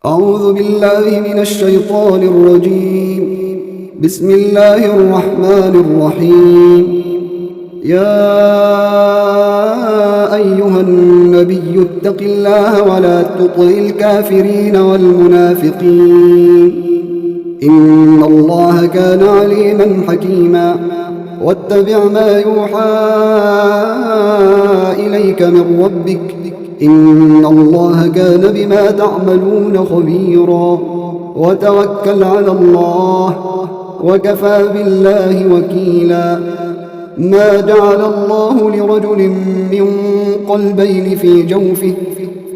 أعوذ بالله من الشيطان الرجيم. بسم الله الرحمن الرحيم. يا أيها النبي اتق الله ولا تطع الكافرين والمنافقين إن الله كان عليما حكيما. واتبع ما يوحى إليك من ربك إن الله كان بما تعملون خبيرا. وتوكل على الله وكفى بالله وكيلا. ما جعل الله لرجل من قلبين في جوفه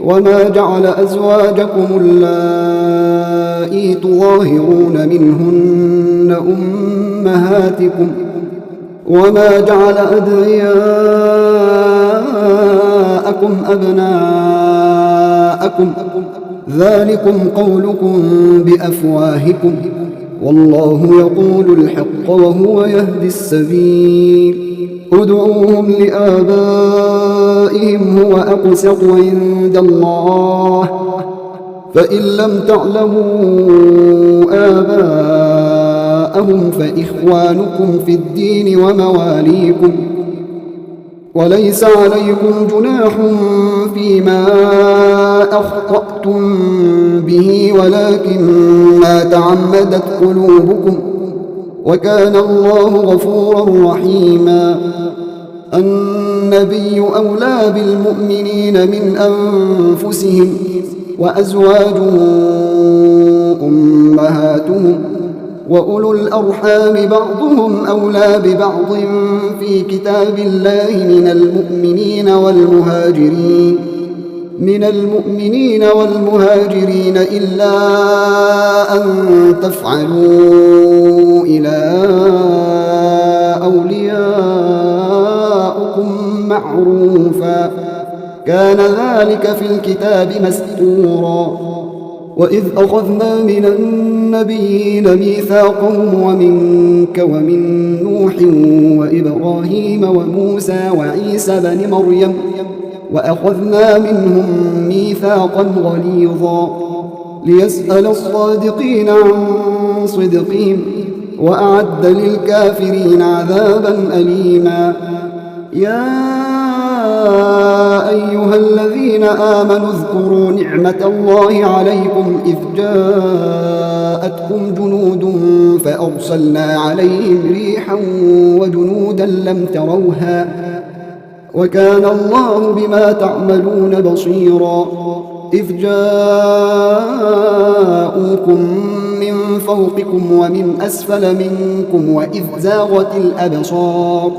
وما جعل أزواجكم اللائي تظاهرون منهن أمهاتكم وما جعل أدعياءكم أبناءكم ذلكم قولكم بأفواهكم والله يقول الحق وهو يهدي السبيل. ادعوهم لآبائهم هو أقسط عند الله فإن لم تعلموا آباءهم فإخوانكم في الدين ومواليكم وليس عليكم جناح فيما أخطأتم به ولكن ما تعمدت قلوبكم وكان الله غفورا رحيما. النبي أولى بالمؤمنين من أنفسهم وأزواجه أمهاتهم وأولو الأرحام بعضهم أولى ببعض في كتاب الله من المؤمنين والمهاجرين إلا أن تفعلوا إلى أولياءكم معروفا كان ذلك في الكتاب مستورا. وإذ أخذنا من النبيين ميثاقهم ومنك ومن نوح وإبراهيم وموسى وعيسى بن مريم وأخذنا منهم ميثاقا غليظا ليسأل الصادقين عن صدقهم وأعد للكافرين عذابا أليما. يا أيها الذين آمنوا اذكروا نعمة الله عليكم إذ جاءتكم جنود فأرسلنا عليهم ريحا وجنودا لم تروها وكان الله بما تعملون بصيرا. إذ جاءوكم من فوقكم ومن أسفل منكم وإذ زاغت الأبصار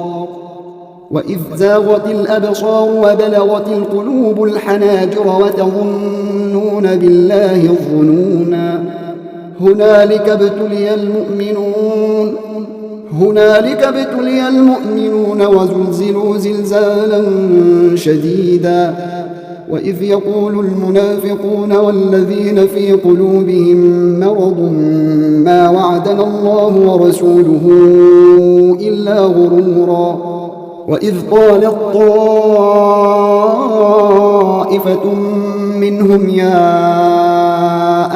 وبلغت القلوب الحناجر وتظنون بالله الظنونا. هنالك ابتلي المؤمنون وزلزلوا زلزالا شديدا. وإذ يقول المنافقون والذين في قلوبهم مرض ما وعدنا الله ورسوله إلا غرورا. وإذ قالت طائفة منهم يا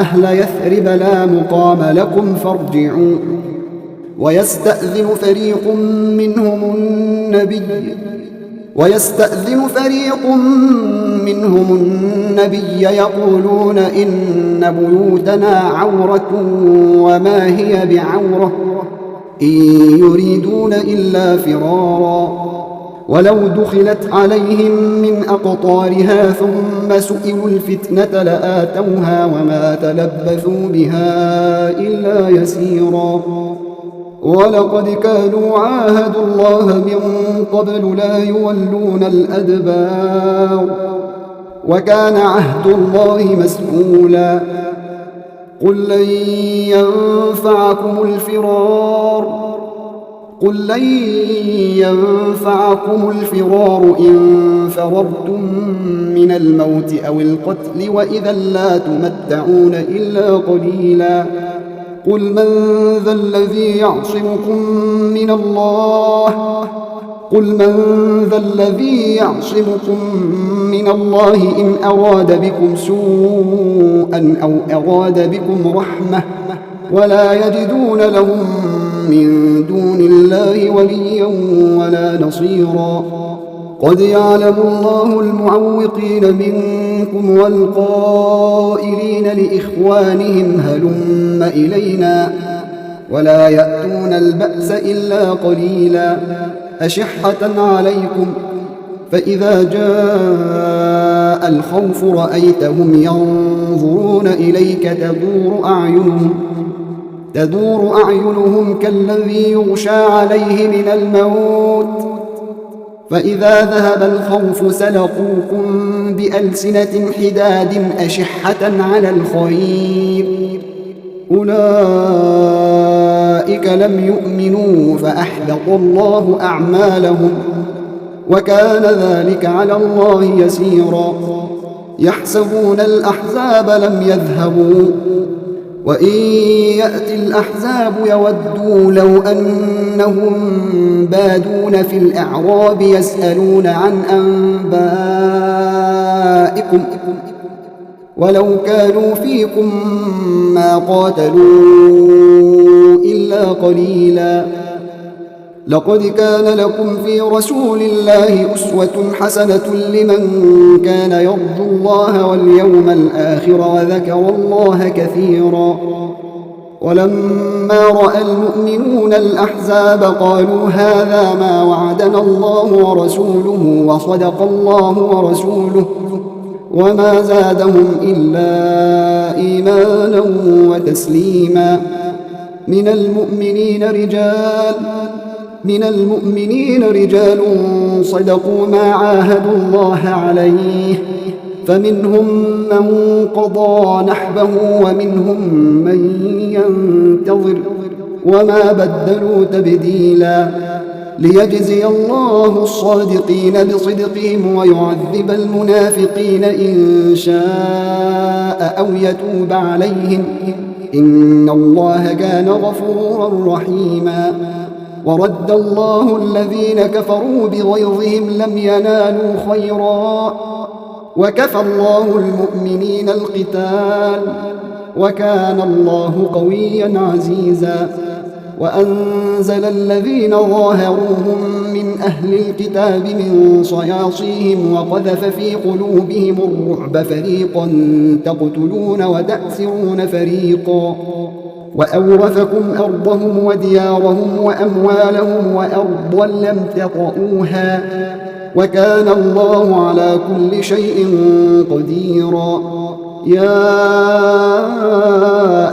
أهل يثرب لا مقام لكم فارجعوا ويستأذن فريق منهم النبي يقولون إن بيوتنا عورة وما هي بعورة إن يريدون إلا فرارا. ولو دخلت عليهم من أقطارها ثم سئلوا الفتنة لآتوها وما تلبثوا بها إلا يسيرا. ولقد كانوا عاهدوا الله من قبل لا يولون الأدبار وكان عهد الله مسؤولا. قل لن ينفعكم الفرار إن فررتم من الموت أو القتل وإذا لا تمتعون إلا قليلا. قل من ذا الذي يعصمكم من الله قل من ذا الذي يعصمكم من الله إن أراد بكم سوءا أو أراد بكم رحمة ولا يجدون لهم من دون الله وليا ولا نصيرا قد يعلم الله المعوقين منكم والقائلين لإخوانهم هلم إلينا ولا يأتون البأس إلا قليلا أشحة عليكم فإذا جاء الخوف رأيتهم ينظرون إليك تدور أعينهم كالذي يغشى عليه من الموت فإذا ذهب الخوف سلقوكم بألسنة حداد أشحة على الخير أولئك لم يؤمنوا فأحبط الله أعمالهم وكان ذلك على الله يسيرا يحسبون الأحزاب لم يذهبوا وإن يأتي الأحزاب يودوا لو أنهم بادون في الأعراب يسألون عن أنبائكم ولو كانوا فيكم ما قاتلوا إلا قليلا لقد كان لكم في رسول الله أسوة حسنة لمن كان يرجو الله واليوم الآخر وذكر الله كثيرا ولما رأى المؤمنون الأحزاب قالوا هذا ما وعدنا الله ورسوله وصدق الله ورسوله وما زادهم إلا إيمانا وتسليما من المؤمنين رجال صدقوا ما عاهدوا الله عليه فمنهم من قضى نحبه ومنهم من ينتظر وما بدلوا تبديلا ليجزي الله الصادقين بصدقهم ويعذب المنافقين إن شاء أو يتوب عليهم إن الله كان غفورا رحيما ورد الله الذين كفروا بغيظهم لم ينالوا خيرا وكفى الله المؤمنين القتال وكان الله قويا عزيزا وأنزل الذين ظاهروهم من أهل الكتاب من صياصيهم وقذف في قلوبهم الرعب فريقا تقتلون وتأسرون فريقا وأورثكم أرضهم وديارهم وأموالهم وأرضا لم تطئوها وكان الله على كل شيء قديرا يا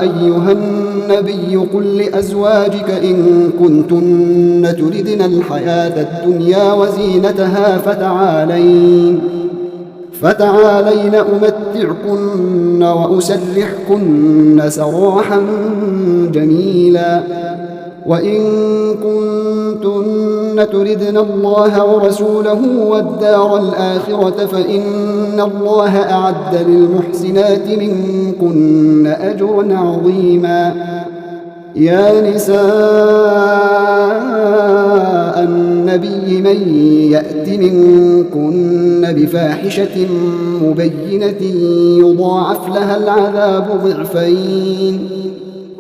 أيها النبي قل لأزواجك إن كنتن تردن الحياة الدنيا وزينتها فتعالين أمتعكن وأسرحكن سراحا جميلا وإن كنتن تردن الله ورسوله والدار الآخرة فإن الله أعد للمحسنات منكن أجرا عظيما يا نساء النبي من يأت منكن بفاحشة مبينة يضاعف لها العذاب ضعفين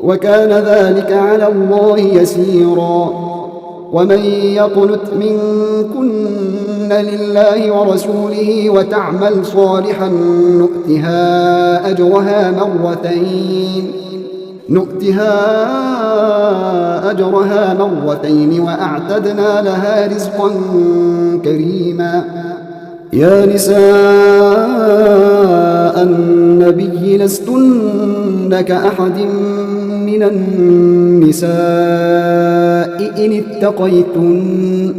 وكان ذلك على الله يسيرا ومن يقنت منكن لله ورسوله وتعمل صالحا نؤتها أجرها مرتين وأعتدنا لها رزقا كريما يا نساء النبي لستن كأحد من النساء إن اتقيتن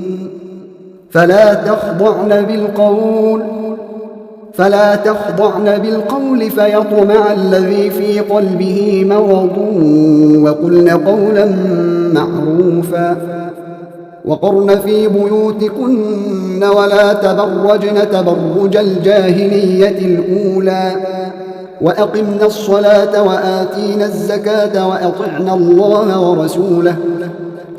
فلا تخضعن بالقول فيطمع الذي في قلبه مرض وقلن قولا معروفا وقرن في بيوتكن ولا تبرجن تبرج الجاهلية الأولى وأقمنا الصلاة وآتينا الزكاة وأطعنا الله ورسوله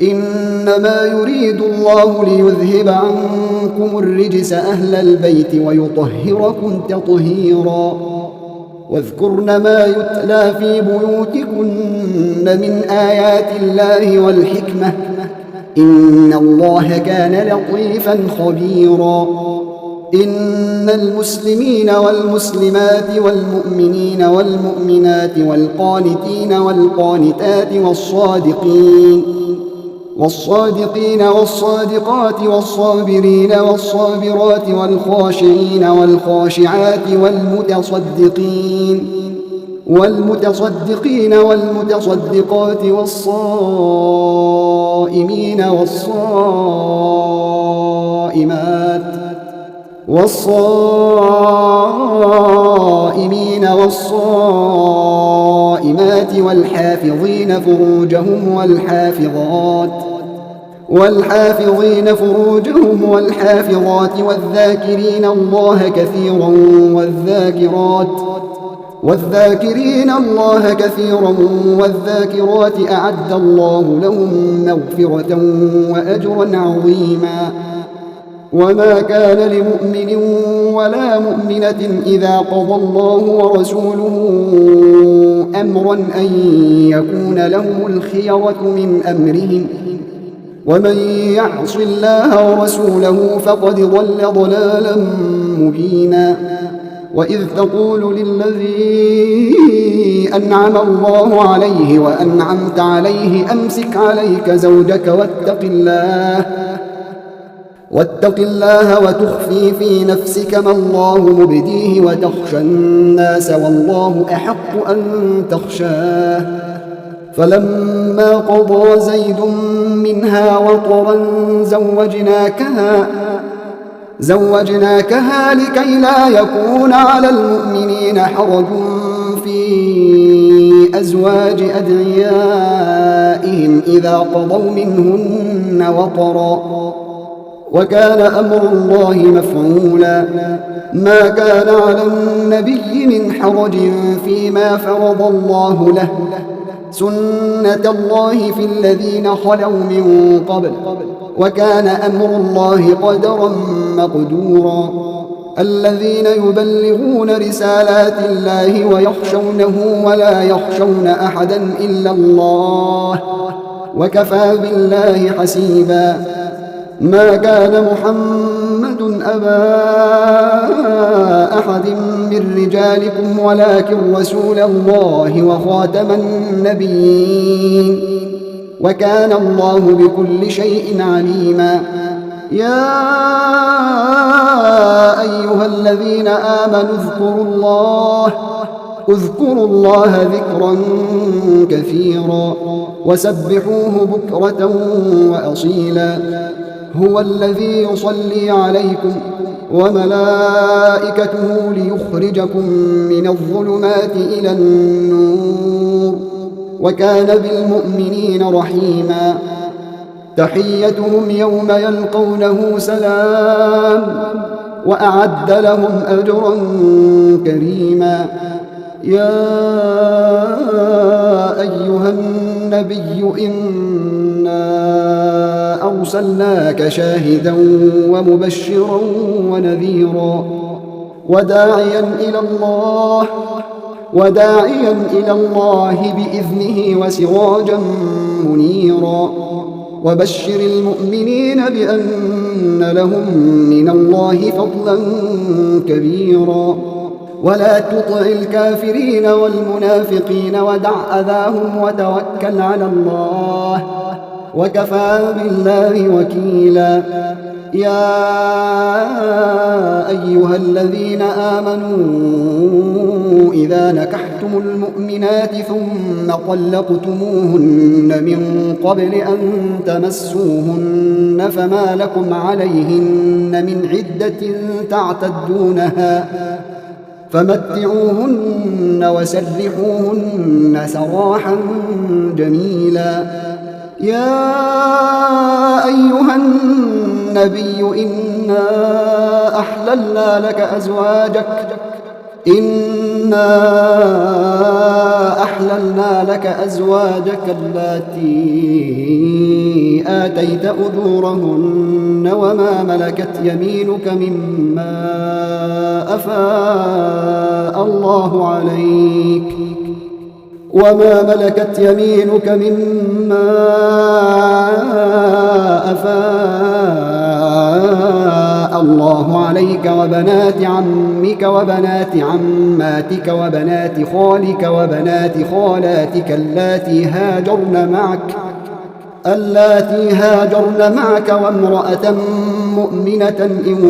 إنما يريد الله ليذهب عنكم الرجس أهل البيت ويطهركم تطهيرا واذكرن ما يتلى في بيوتكن من آيات الله والحكمة إن الله كان لطيفا خبيرا إن المسلمين والمسلمات والمؤمنين والمؤمنات والقانتين والقانتات والصادقين والصادقات والصابرين والصابرات والخاشعين والخاشعات والمتصدقين والمتصدقات والصائمين والصائمات والحافظين فروجهم والحافظات والذاكرين الله كثيرا والذاكرات أعد الله لهم مغفرة وأجرا عظيما وما كان لمؤمن ولا مؤمنة إذا قضى الله ورسوله أمرا أن يكون لهم الخيرة من أمرهم ومن يعص الله ورسوله فقد ضل ضلالا مبينا وإذ تقول للذي أنعم الله عليه وأنعمت عليه أمسك عليك زوجك واتق الله وتخفي في نفسك ما الله مبديه وتخشى الناس والله أحق أن تخشاه فلما قضى زيد منها وطرا زوجناكها لكي لا يكون على المؤمنين حرج في أزواج أدعيائهم إذا قضوا منهن وطرا وكان أمر الله مفعولا ما كان على النبي من حرج فيما فرض الله له سنة الله في الذين خلوا من قبل وكان أمر الله قدرا مقدورا الذين يبلغون رسالات الله ويخشونه ولا يخشون أحدا إلا الله وكفى بالله حسيبا ما كان محمد أبا أحد من رجالكم ولكن رسول الله وخاتم النبيين وكان الله بكل شيء عليما يا أيها الذين آمنوا اذكروا الله ذكرا كثيرا وسبحوه بكرة وأصيلا هو الذي يصلي عليكم وملائكته ليخرجكم من الظلمات إلى النور وكان بالمؤمنين رحيما تحيتهم يوم يلقونه سلام وأعد لهم أجرا كريما يا أيها النبي إنا أرسلناك شاهدا ومبشرا ونذيرا وداعيا إلى الله بإذنه وسراجا منيرا وبشر المؤمنين بأن لهم من الله فضلا كبيرا ولا تطع الكافرين والمنافقين ودع أذاهم وتوكل على الله وكفى بالله وكيلا يا أيها الذين آمنوا إذا نكحتم المؤمنات ثم طلقتموهن من قبل أن تمسوهن فما لكم عليهن من عدة تعتدونها فمتعوهن وسرحوهن سراحا جميلا يا أيها النبي إنا أحللنا لك أحللنا لك أزواجك اللاتي آتيت أجورهن وما ملكت يمينك مما أفاء الله عليك وبنات عمك وبنات عماتك وبنات خالك وبنات خالاتك اللاتي هاجرن معك وامرأة مؤمنة إن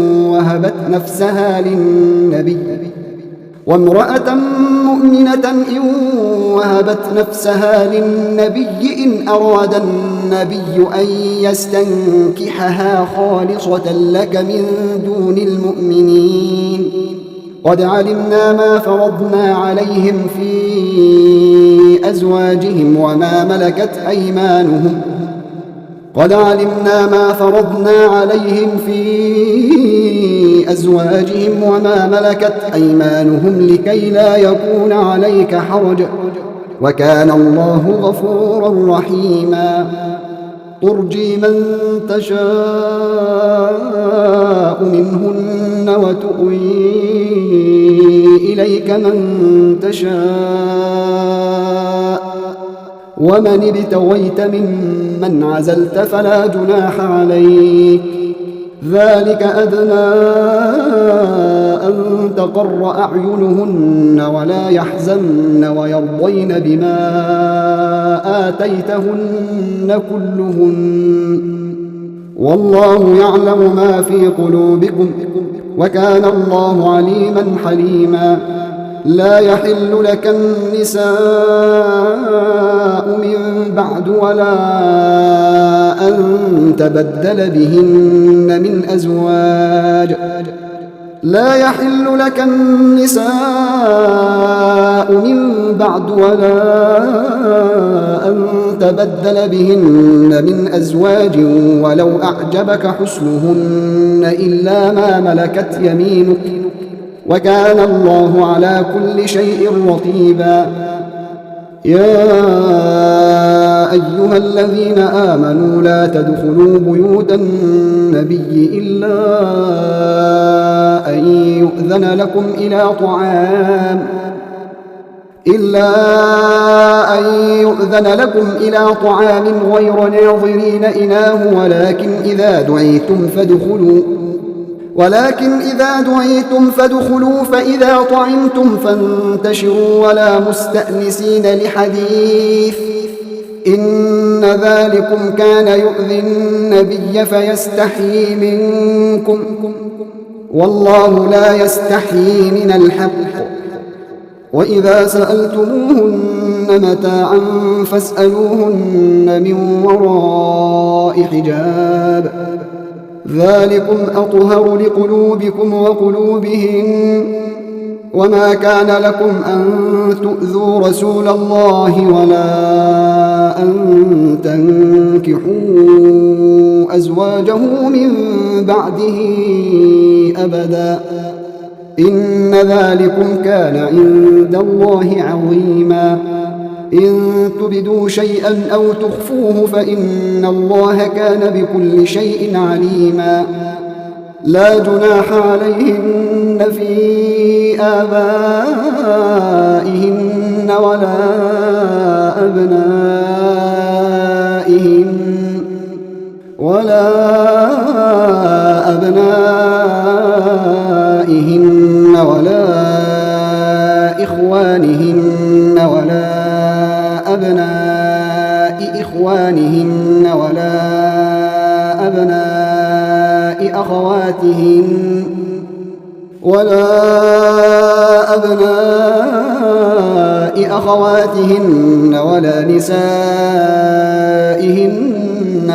وهبت نفسها للنبي إن أراد النبي أن يستنكحها خالصة لك من دون المؤمنين قد علمنا ما فرضنا عليهم في أزواجهم وما ملكت أيمانهم لكي لا يكون عليك حرج وكان الله غفورا رحيما ترجي من تشاء منهن وتؤوي إليك من تشاء ومن ابتغيت ممن عزلت فلا جناح عليك ذلك أدنى أن تقر أعينهن ولا يحزن ويرضين بما آتيتهن كلهن والله يعلم ما في قلوبكم وكان الله عليما حليما لا يحل لك النساء من بعد ولا أن تبدل بهن من أزواج ولو أعجبك حسنهن إلا ما ملكت يمينك وكان الله على كل شيء رقيبا يا أيها الذين آمنوا لا تدخلوا بيوت النبي إلا أن يؤذن لكم إلى طعام غير ناظرين إناه ولكن إذا دعيتم فادخلوا فإذا طعمتم فانتشروا ولا مستأنسين لحديث إن ذلكم كان يؤذي النبي فيستحيي منكم والله لا يستحيي من الحق وإذا سألتموهن متاعا فاسألوهن من وراء حجاب ذلكم أطهر لقلوبكم وقلوبهن وما كان لكم أن تؤذوا رسول الله ولا أن تنكحوا أزواجه من بعده أبدا إن ذلكم كان عند الله عظيما إن تبدوا شيئا أو تخفوه فإن الله كان بكل شيء عليما لا جناح عليهن في آبائهن ولا أبنائهن ولا إخوانهن ولا أبناء إخوانهن ولا أبناء أخواتهن ولا نسائهن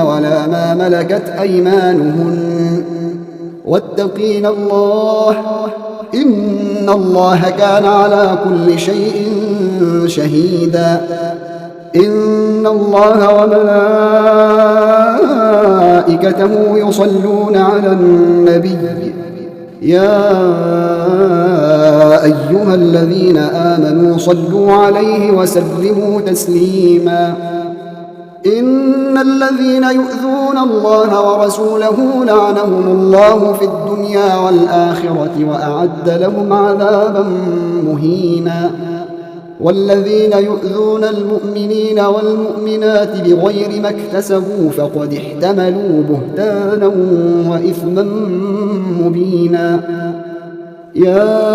ولا ما ملكت أيمانهن واتقين الله إن الله كان على كل شيء شهيدا إن الله وملائكته يصلون على النبي يا أيها الذين آمنوا صلوا عليه وسلموا تسليما إن الذين يؤذون الله ورسوله لعنهم الله في الدنيا والآخرة وأعد لهم عذابا مهينا والذين يؤذون المؤمنين والمؤمنات بغير ما اكتسبوا فقد احتملوا بهتانا وإثما مبينا يا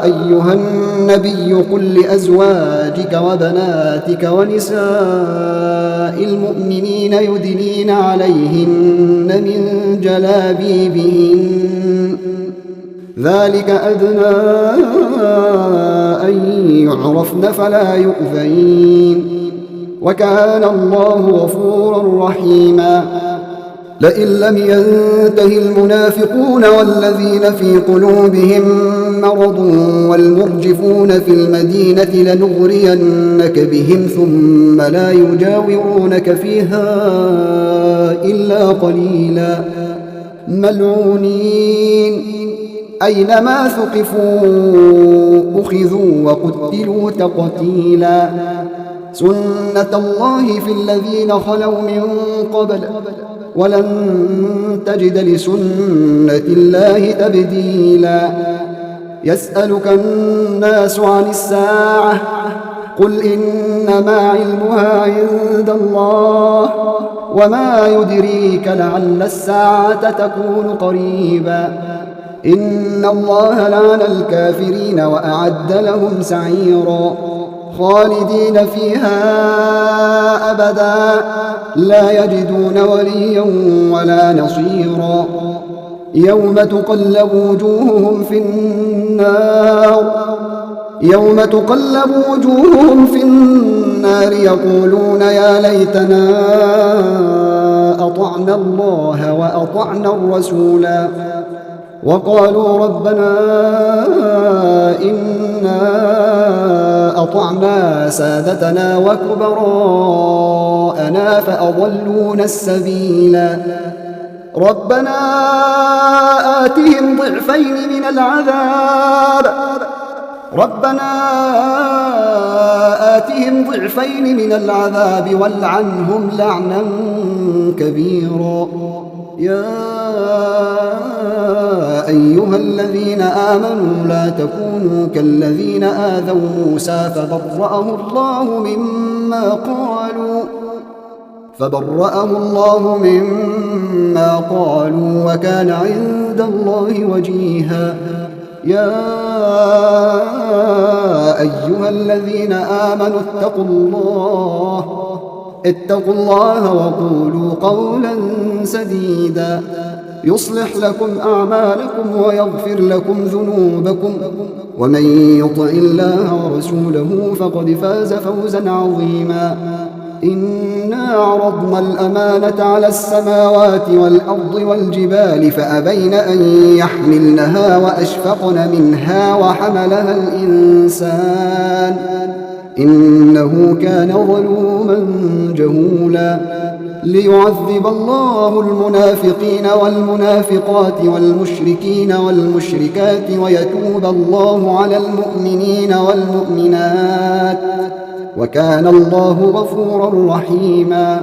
أيها النبي قل لأزواجك وبناتك ونساء المؤمنين يدنين عليهن من جلابيبهن ذلك أدنى أن يعرفن فلا يؤذين وكان الله غفورا رحيما لئن لم ينته المنافقون والذين في قلوبهم مرض والمرجفون في المدينة لنغرينك بهم ثم لا يجاورونك فيها إلا قليلا ملعونين أينما ثقفوا أخذوا وقتلوا تقتيلا سنة الله في الذين خلوا من قبل ولن تجد لسنة الله تبديلا يسألك الناس عن الساعة قل إنما علمها عند الله وما يدريك لعل الساعة تكون قريبا إن الله لعن الكافرين وأعد لهم سعيرا خالدين فيها أبدا لا يجدون وليا ولا نصيرا يوم تقلب وجوههم في النار يقولون يا ليتنا أطعنا الله وأطعنا الرسولا وقالوا ربنا إنا أطعنا سادتنا وكبراءنا فأضلونا السبيلا ربنا آتهم ضعفين من العذاب والعنهم لعنا كبيرا يا أيها الذين آمنوا لا تكونوا كالذين آذوا موسى فبرأه الله مما قالوا وكان عند الله وجيها يا أيها الذين آمنوا اتقوا الله وقولوا قولا سديدا يصلح لكم أعمالكم ويغفر لكم ذنوبكم ومن يطع الله ورسوله فقد فاز فوزا عظيما إنا عرضنا الأمانة على السماوات والأرض والجبال فأبين أن يحملنها وأشفقن منها وحملها الإنسان إنه كان ظلوما جهولا ليعذب الله المنافقين والمنافقات والمشركين والمشركات ويتوب الله على المؤمنين والمؤمنات وكان الله غفورا رحيما